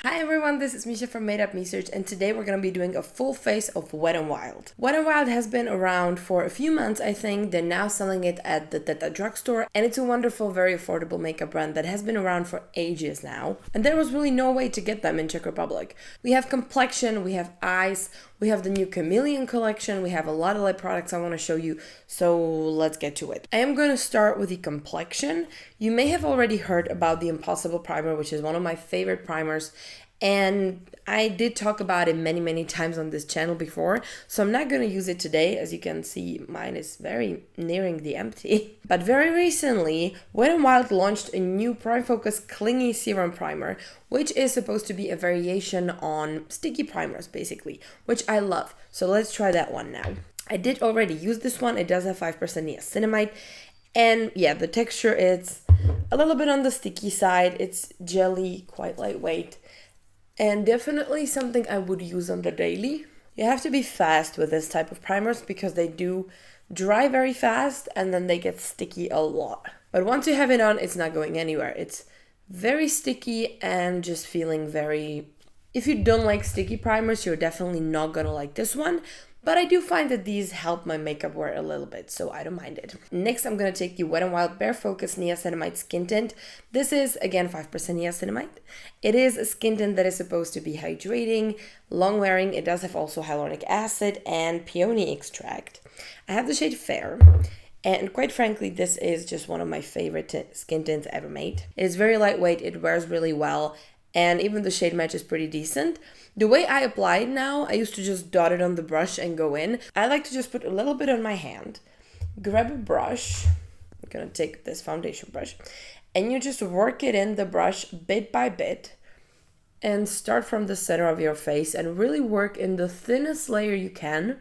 Hi everyone, this is Misha from Made Up Research, and today we're going to be doing a full face of Wet n Wild. Wet n Wild has been around for a few months, I think. They're now selling it at the Teta drugstore, and it's a wonderful, very affordable makeup brand that has been around for ages now. And there was really no way to get them in Czech Republic. We have complexion, we have eyes, we have the new Chameleon collection, we have a lot of lip products I want to show you, so let's get to it. I am going to start with the complexion. You may have already heard about the Impossible Primer, which is one of my favorite primers, and I did talk about it many times on this channel before, so I'm not going to use it today. As you can see, mine is very nearing the empty. But very recently, Wet n Wild launched a new Photofocus Clingy Serum Primer, which is supposed to be a variation on sticky primers, basically, which I love. So let's try that one now. I did already use this one. It does have 5% niacinamide. And yeah, the texture is a little bit on the sticky side. It's jelly, quite lightweight. And definitely something I would use on the daily. You have to be fast with this type of primers because they do dry very fast and then they get sticky a lot. But once you have it on, it's not going anywhere. It's very sticky and just feeling very... If you don't like sticky primers, you're definitely not gonna like this one. But I do find that these help my makeup wear a little bit, so I don't mind it. Next, I'm going to take the Wet n Wild Bare Focus Niacinamide Skin Tint. This is, again, 5% niacinamide. It is a skin tint that is supposed to be hydrating, long-wearing. It does have also hyaluronic acid and peony extract. I have the shade Fair. And quite frankly, this is just one of my favorite skin tints ever made. It is very lightweight, it wears really well, and even the shade match is pretty decent. The way I apply it now, I used to just dot it on the brush and go in. I like to just put a little bit on my hand, grab a brush, I'm gonna take this foundation brush, and you just work it in the brush bit by bit and start from the center of your face and really work in the thinnest layer you can.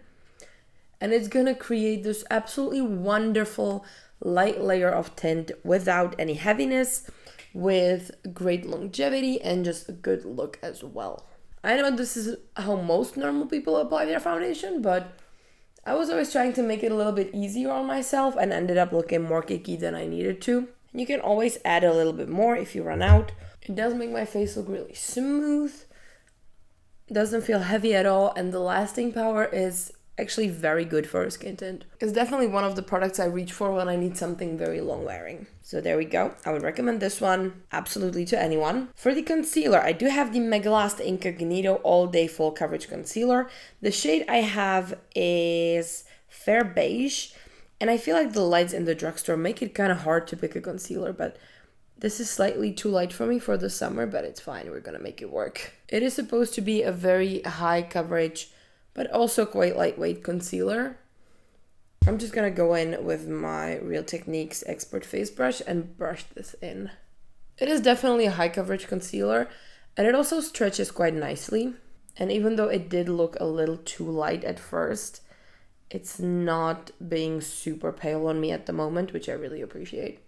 And it's gonna create this absolutely wonderful light layer of tint without any heaviness, with great longevity and just a good look as well. I know this is how most normal people apply their foundation, but I was always trying to make it a little bit easier on myself and ended up looking more cakey than I needed to. And you can always add a little bit more if you run out. It does make my face look really smooth. It doesn't feel heavy at all, and the lasting power is actually very good for a skin tint. It's definitely one of the products I reach for when I need something very long wearing. So there we go. I would recommend this one absolutely to anyone. For the concealer, I do have the Megaglow Incognito All Day Full Coverage Concealer. The shade I have is Fair Beige, and I feel like the lights in the drugstore make it kind of hard to pick a concealer, but this is slightly too light for me for the summer, but it's fine. We're gonna make it work. It is supposed to be a very high coverage, but also quite lightweight concealer. I'm just gonna go in with my Real Techniques Expert Face Brush and brush this in. It is definitely a high coverage concealer, and it also stretches quite nicely. And even though it did look a little too light at first, it's not being super pale on me at the moment, which I really appreciate.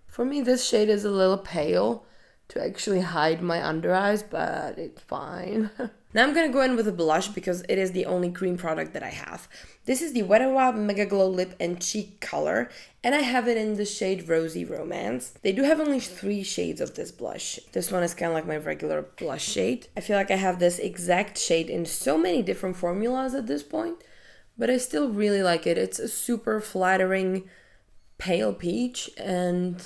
For me, this shade is a little pale to actually hide my under eyes, but it's fine. Now I'm gonna go in with a blush because it is the only cream product that I have. This is the Wet n Wild Megaglow Lip and Cheek Color, and I have it in the shade Rosy Romance. They do have only 3 shades of this blush. This one is kind of like my regular blush shade. I feel like I have this exact shade in so many different formulas at this point, but I still really like it. It's a super flattering pale peach, and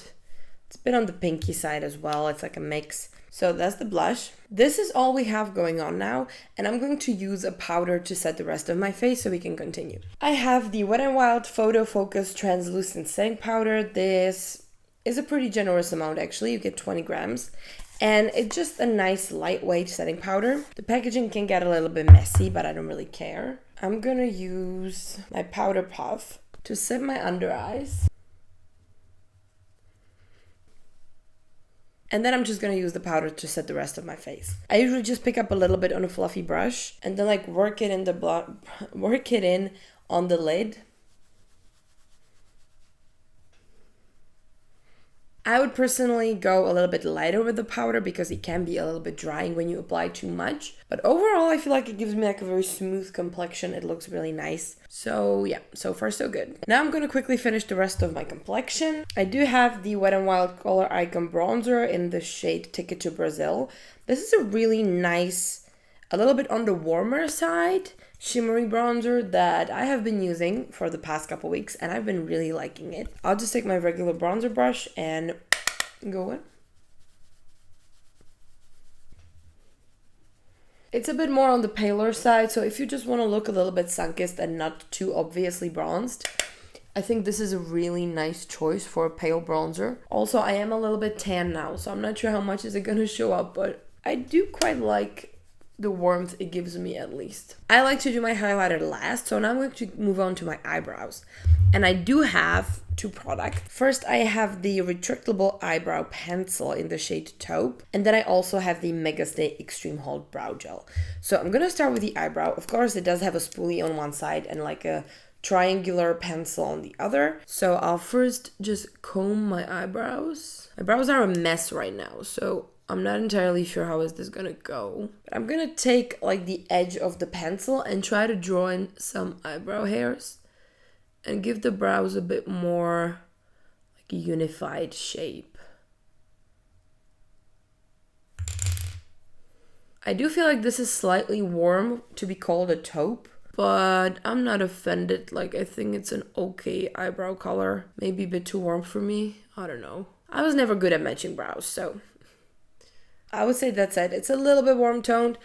it's a bit on the pinky side as well. It's like a mix. So that's the blush. This is all we have going on now, and I'm going to use a powder to set the rest of my face so we can continue. I have the Wet n Wild Photofocus Translucent Setting Powder. This is a pretty generous amount actually. You get 20 grams. And it's just a nice lightweight setting powder. The packaging can get a little bit messy, but I don't really care. I'm gonna use my powder puff to set my under eyes. And then I'm just gonna use the powder to set the rest of my face. I usually just pick up a little bit on a fluffy brush and then like work it in on the lid. I would personally go a little bit lighter with the powder because it can be a little bit drying when you apply too much. But overall, I feel like it gives me like a very smooth complexion. It looks really nice. So yeah, so far so good. Now I'm going to quickly finish the rest of my complexion. I do have the Wet n Wild Coloricon bronzer in the shade Ticket to Brazil. This is a really nice, a little bit on the warmer side, shimmery bronzer that I have been using for the past couple weeks, and I've been really liking it. I'll just take my regular bronzer brush and go in. It's a bit more on the paler side, so if you just want to look a little bit sun-kissed and not too obviously bronzed, I think this is a really nice choice for a pale bronzer. Also, I am a little bit tan now, so I'm not sure how much is it going to show up, but I do quite like the warmth it gives me at least. I like to do my highlighter last, so now I'm going to move on to my eyebrows. And I do have two products. First, I have the retractable eyebrow pencil in the shade Taupe, and then I also have the Mega Stay Extreme Hold Brow Gel. So I'm gonna start with the eyebrow. Of course, it does have a spoolie on one side and like a triangular pencil on the other. So I'll first just comb my eyebrows. My brows are a mess right now, so I'm not entirely sure how is this gonna go. But I'm gonna take like the edge of the pencil and try to draw in some eyebrow hairs and give the brows a bit more like a unified shape. I do feel like this is slightly warm to be called a taupe, but I'm not offended. Like, I think it's an okay eyebrow color. Maybe a bit too warm for me. I don't know. I was never good at matching brows, so I would say that's it. It's a little bit warm toned,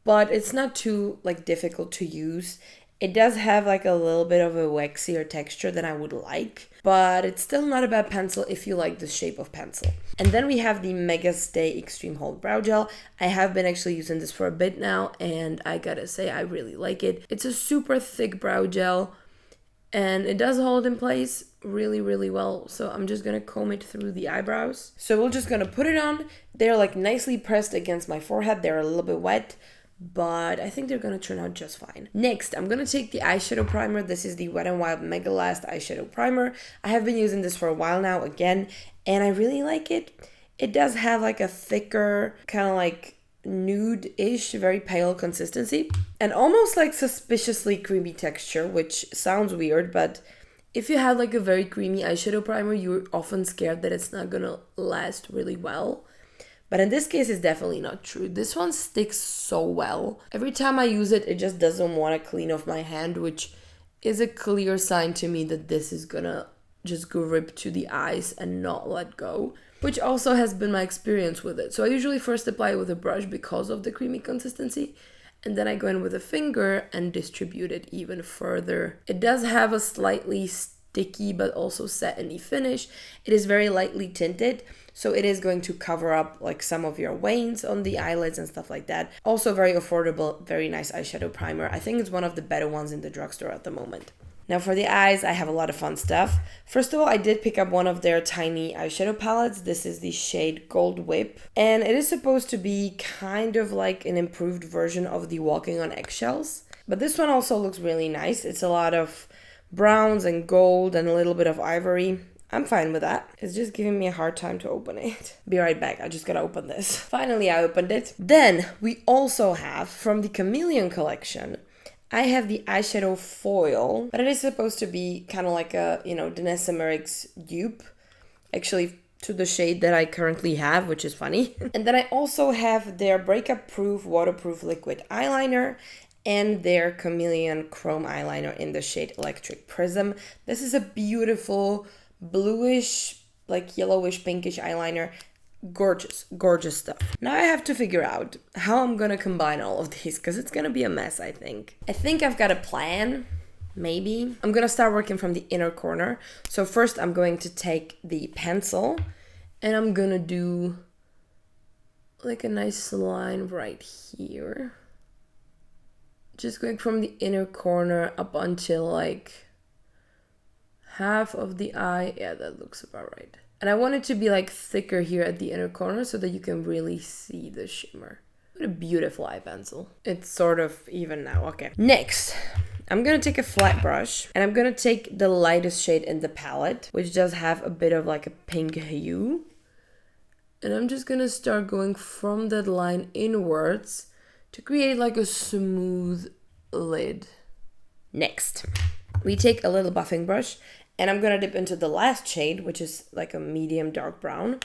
but it's not too like difficult to use. It does have like a little bit of a waxier texture than I would like, but it's still not a bad pencil if you like the shape of pencil. And then we have the Mega Stay Extreme Hold Brow Gel. I have been actually using this for a bit now, and I gotta say I really like it. It's a super thick brow gel, and it does hold in place really, really well. So I'm just gonna comb it through the eyebrows. So we're just gonna put it on. They're like nicely pressed against my forehead. They're a little bit wet, but I think they're gonna turn out just fine. Next, I'm gonna take the eyeshadow primer. This is the Wet n Wild Mega Last eyeshadow primer. I have been using this for a while now again, and I really like it. It does have like a thicker, kind of like nude-ish, very pale consistency, and almost like suspiciously creamy texture, which sounds weird, but if you have like a very creamy eyeshadow primer, you're often scared that it's not gonna last really well. But in this case, it's definitely not true. This one sticks so well. Every time I use it, it just doesn't want to clean off my hand, which is a clear sign to me that this is gonna just grip to the eyes and not let go, which also has been my experience with it. So I usually first apply it with a brush because of the creamy consistency, and then I go in with a finger and distribute it even further. It does have a slightly sticky but also satiny finish. It is very lightly tinted, so it is going to cover up like some of your veins on the eyelids and stuff like that. Also very affordable, very nice eyeshadow primer. I think it's one of the better ones in the drugstore at the moment. Now for the eyes, I have a lot of fun stuff. First of all, I did pick up one of their tiny eyeshadow palettes. This is the shade Gold Whip, and it is supposed to be kind of like an improved version of the Walking on Eggshells. But this one also looks really nice. It's a lot of browns and gold and a little bit of ivory. I'm fine with that. It's just giving me a hard time to open it. Be right back, I just gotta open this. Finally, I opened it. Then we also have from the Chameleon collection, I have the eyeshadow foil, but it is supposed to be kind of like a, Danessa Merrick's dupe, actually to the shade that I currently have, which is funny. And then I also have their breakup proof waterproof liquid eyeliner and their Chameleon chrome eyeliner in the shade Electric Prism. This is a beautiful bluish, like yellowish pinkish eyeliner. Gorgeous, gorgeous stuff. Now I have to figure out how I'm gonna combine all of these, because it's gonna be a mess, I think. I think I've got a plan, maybe. I'm gonna start working from the inner corner. So first I'm going to take the pencil and I'm gonna do like a nice line right here. Just going from the inner corner up until like half of the eye. Yeah, that looks about right. And I want it to be like thicker here at the inner corner so that you can really see the shimmer. What a beautiful eye pencil. It's sort of even now. Okay. Next, I'm gonna take a flat brush and I'm gonna take the lightest shade in the palette, which does have a bit of like a pink hue. And I'm just gonna start going from that line inwards to create like a smooth lid. Next, we take a little buffing brush and I'm gonna dip into the last shade, which is like a medium dark brown.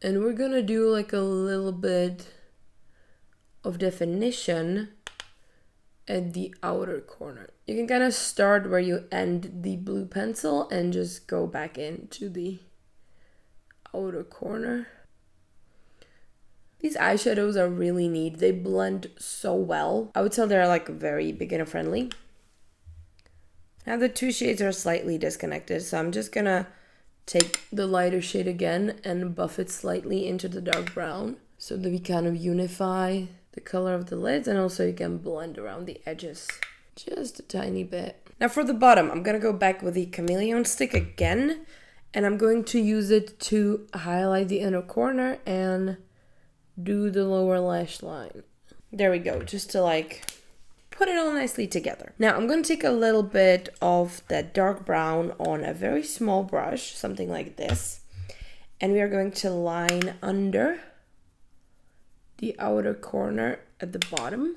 And we're gonna do like a little bit of definition at the outer corner. You can kind of start where you end the blue pencil and just go back into the outer corner. These eyeshadows are really neat. They blend so well. I would say they're like very beginner friendly. Now the two shades are slightly disconnected, so I'm just gonna take the lighter shade again and buff it slightly into the dark brown so that we kind of unify the color of the lids, and also you can blend around the edges just a tiny bit. Now for the bottom, I'm gonna go back with the Chameleon stick again, and I'm going to use it to highlight the inner corner and do the lower lash line. There we go, just to like put it all nicely together. Now I'm going to take a little bit of that dark brown on a very small brush, something like this, and we are going to line under the outer corner at the bottom,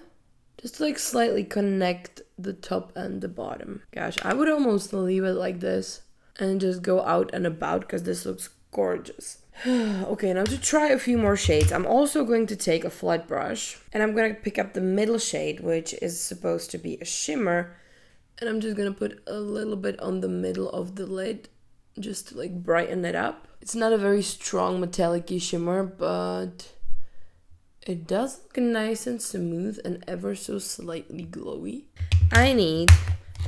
just to like slightly connect the top and the bottom. Gosh, I would almost leave it like this and just go out and about because this looks gorgeous. Okay, now to try a few more shades, I'm also going to take a flat brush and I'm going to pick up the middle shade, which is supposed to be a shimmer, and I'm just going to put a little bit on the middle of the lid just to like brighten it up. It's not a very strong metallic-y shimmer, but it does look nice and smooth and ever so slightly glowy. I need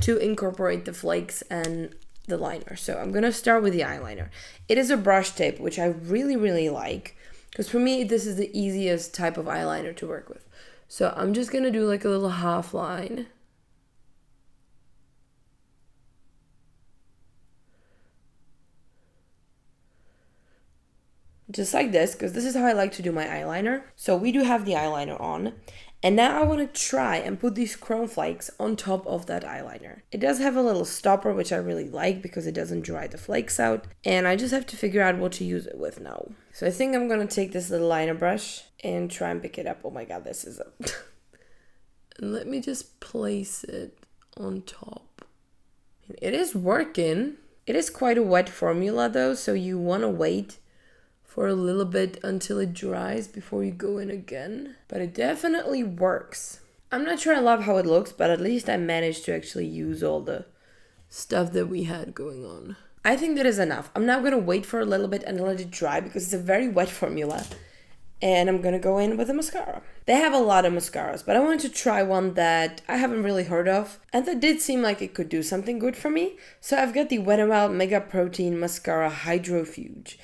to incorporate the flakes and the liner. So I'm gonna start with the eyeliner. It is a brush tip, which I really like, because for me this is the easiest type of eyeliner to work with. So I'm just gonna do like a little half line. Just like this, because this is how I like to do my eyeliner. So we do have the eyeliner on. And now I want to try and put these chrome flakes on top of that eyeliner. It does have a little stopper, which I really like because it doesn't dry the flakes out. And I just have to figure out what to use it with now. So I think I'm going to take this little liner brush and try and pick it up. Oh my god, this is a... And let me just place it on top. It is working. It is quite a wet formula though, so you want to wait for a little bit until it dries before you go in again. But it definitely works. I'm not sure I love how it looks, but at least I managed to actually use all the stuff that we had going on. I think that is enough. I'm now gonna wait for a little bit and let it dry because it's a very wet formula. And I'm gonna go in with a mascara. They have a lot of mascaras, but I wanted to try one that I haven't really heard of, and that did seem like it could do something good for me. So I've got the Wet n Wild Mega Protein Mascara Hydrofuge,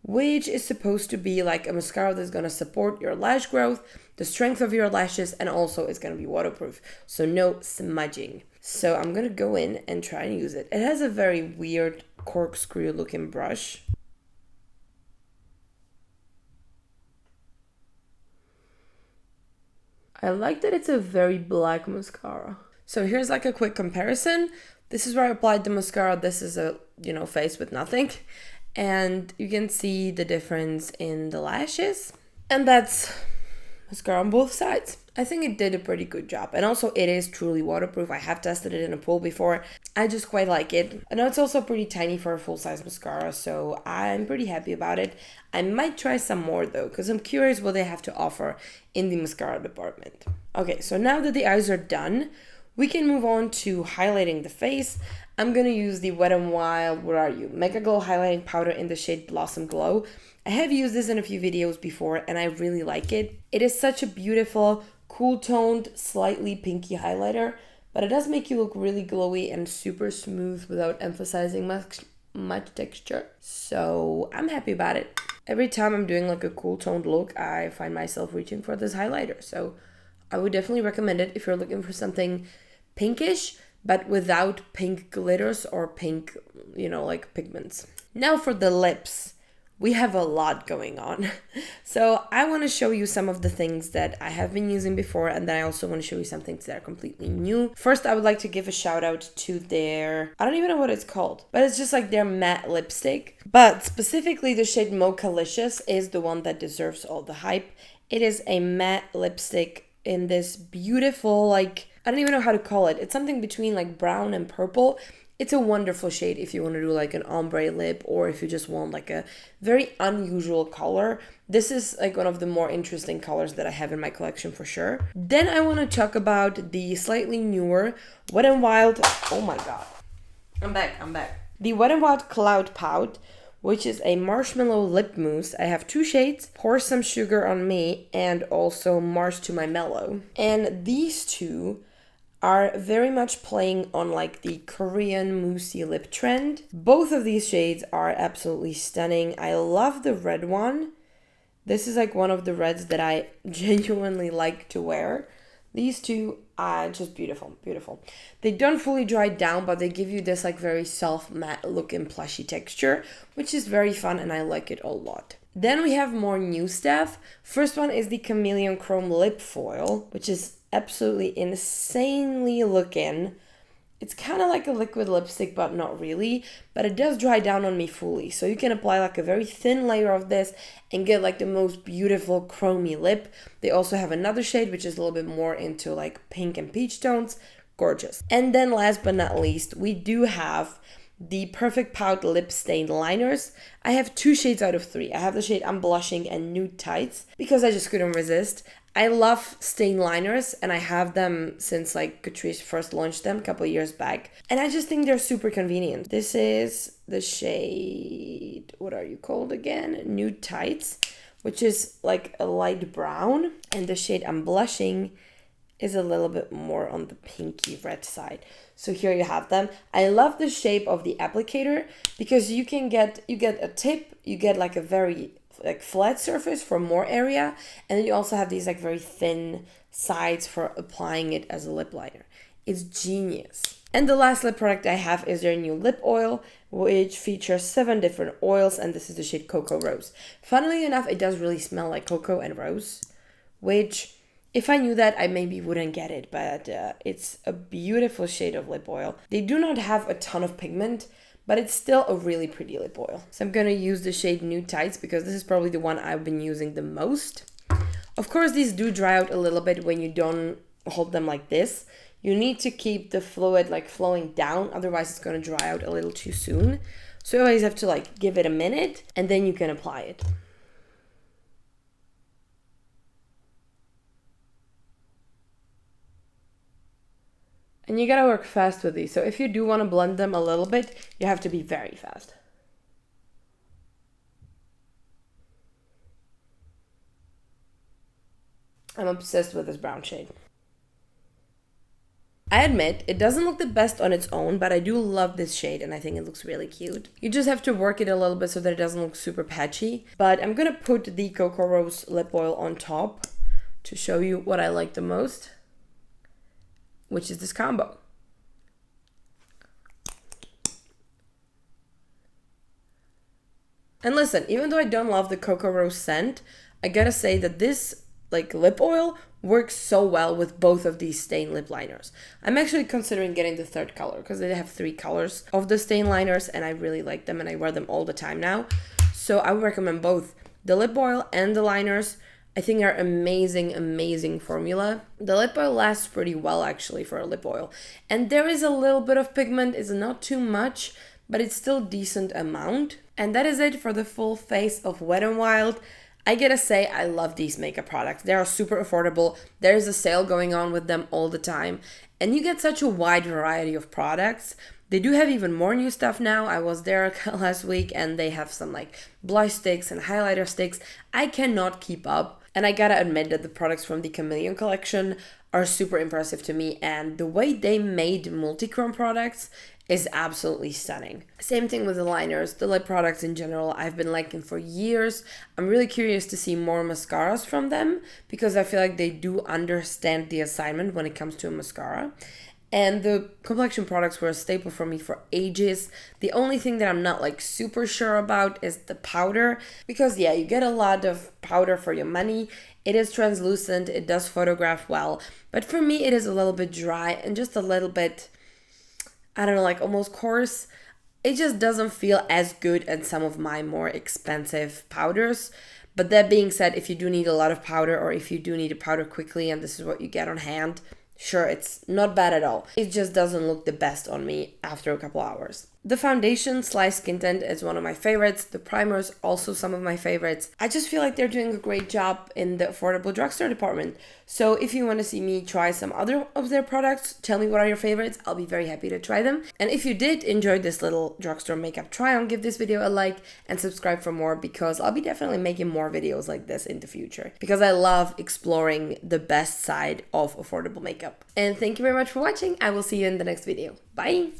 which is supposed to be like a mascara that's going to support your lash growth, the strength of your lashes, and also it's going to be waterproof, so no smudging. So I'm going to go in and try and use it. It has a very weird corkscrew looking brush. I like that it's a very black mascara. So here's like a quick comparison. This is where I applied the mascara. This is a, face with nothing. And you can see the difference in the lashes. And that's mascara on both sides. I think it did a pretty good job. And also it is truly waterproof. I have tested it in a pool before. I just quite like it. I know it's also pretty tiny for a full-size mascara, so I'm pretty happy about it. I might try some more though, because I'm curious what they have to offer in the mascara department. Okay, so now that the eyes are done, we can move on to highlighting the face. I'm going to use the Wet n Wild, Megaglow highlighting powder in the shade Blossom Glow. I have used this in a few videos before and I really like it. It is such a beautiful, cool-toned, slightly pinky highlighter, but it does make you look really glowy and super smooth without emphasizing much texture. So I'm happy about it. Every time I'm doing like a cool-toned look, I find myself reaching for this highlighter. So I would definitely recommend it if you're looking for something pinkish, but without pink glitters or pink, like pigments. Now for the lips. we have a lot going on. So I want to show you some of the things that I have been using before, and then I also want to show you some things that are completely new. First, I would like to give a shout out to their, I don't even know what it's called, but it's just like their matte lipstick. But specifically the shade Mochalicious is the one that deserves all the hype. It is a matte lipstick in this beautiful, like, I don't even know how to call it. It's something between like brown and purple. It's a wonderful shade if you want to do like an ombre lip, or if you just want like a very unusual color. This is like one of the more interesting colors that I have in my collection for sure. Then I want to talk about the slightly newer Wet n Wild, oh my god, I'm back. The Wet n Wild Cloud Pout, which is a marshmallow lip mousse. I have two shades, Pour Some Sugar on Me and also Mars to My Mellow. And these two are very much playing on like the Korean moussey lip trend. Both of these shades are absolutely stunning. I love the red one. This is like one of the reds that I genuinely like to wear. These two are just beautiful, beautiful. They don't fully dry down, but they give you this like very soft matte look and plushy texture, which is very fun and I like it a lot. Then we have more new stuff. First one is the Chameleon Chrome Lip Foil, which is absolutely insanely looking. It's kind of like a liquid lipstick, but not really. But it does dry down on me fully. So you can apply like a very thin layer of this and get like the most beautiful chromy lip. They also have another shade, which is a little bit more into like pink and peach tones. Gorgeous. And then last but not least, we do have the Perfect Pout Lip Stain Liners. I have two shades out of three. I have the shade I'm Blushing and Nude Tights because I just couldn't resist. I love stain liners and I have them since like Catrice first launched them a couple of years back. And I just think they're super convenient. This is the shade, what are you called again? Nude Tights, which is like a light brown. And the shade I'm Blushing is a little bit more on the pinky red side. So here you have them. I love the shape of the applicator because you get a tip, you get like a very like flat surface for more area, and then you also have these like very thin sides for applying it as a lip liner. It's genius. And the last lip product I have is their new lip oil, which features 7 different oils, and this is the shade Cocoa Rose. Funnily enough, it does really smell like cocoa and rose, which if I knew that, I maybe wouldn't get it, but it's a beautiful shade of lip oil. They do not have a ton of pigment, but it's still a really pretty lip oil. So I'm gonna use the shade Nude Tights because this is probably the one I've been using the most. Of course, these do dry out a little bit when you don't hold them like this. You need to keep the fluid like flowing down, otherwise it's gonna dry out a little too soon. So you always have to like give it a minute and then you can apply it. And you gotta work fast with these. So if you do want to blend them a little bit, you have to be very fast. I'm obsessed with this brown shade. I admit, it doesn't look the best on its own, but I do love this shade and I think it looks really cute. You just have to work it a little bit so that it doesn't look super patchy. But I'm gonna put the Cocoa Rose lip oil on top to show you what I like the most, which is this combo. And listen, even though I don't love the Cocoa Rose scent, I gotta say that this like lip oil works so well with both of these stain lip liners. I'm actually considering getting the third color because they have 3 colors of the stain liners and I really like them and I wear them all the time now. So I would recommend both the lip oil and the liners. I think are amazing, amazing formula. The lip oil lasts pretty well actually for a lip oil. And there is a little bit of pigment, it's not too much, but it's still decent amount. And that is it for the full face of Wet n Wild. I gotta say, I love these makeup products. They are super affordable. There's a sale going on with them all the time. And you get such a wide variety of products. They do have even more new stuff now. I was there last week and they have some like blush sticks and highlighter sticks. I cannot keep up. And I gotta admit that the products from the Chameleon collection are super impressive to me. And the way they made multi-chrome products is absolutely stunning. Same thing with the liners, the lip products in general, I've been liking for years. I'm really curious to see more mascaras from them because I feel like they do understand the assignment when it comes to a mascara. And the complexion products were a staple for me for ages. The only thing that I'm not like super sure about is the powder, because yeah, you get a lot of powder for your money. It is translucent, it does photograph well, but for me it is a little bit dry and just a little bit, I don't know, like almost coarse. It just doesn't feel as good as some of my more expensive powders. But that being said, if you do need a lot of powder, or if you do need a powder quickly and this is what you get on hand, sure, it's not bad at all. It just doesn't look the best on me after a couple hours. The foundation Slice Skin Tint is one of my favorites. The primer is also some of my favorites. I just feel like they're doing a great job in the affordable drugstore department. So if you want to see me try some other of their products, tell me what are your favorites. I'll be very happy to try them. And if you did enjoy this little drugstore makeup try on, give this video a like and subscribe for more, because I'll be definitely making more videos like this in the future, because I love exploring the best side of affordable makeup. And thank you very much for watching. I will see you in the next video. Bye!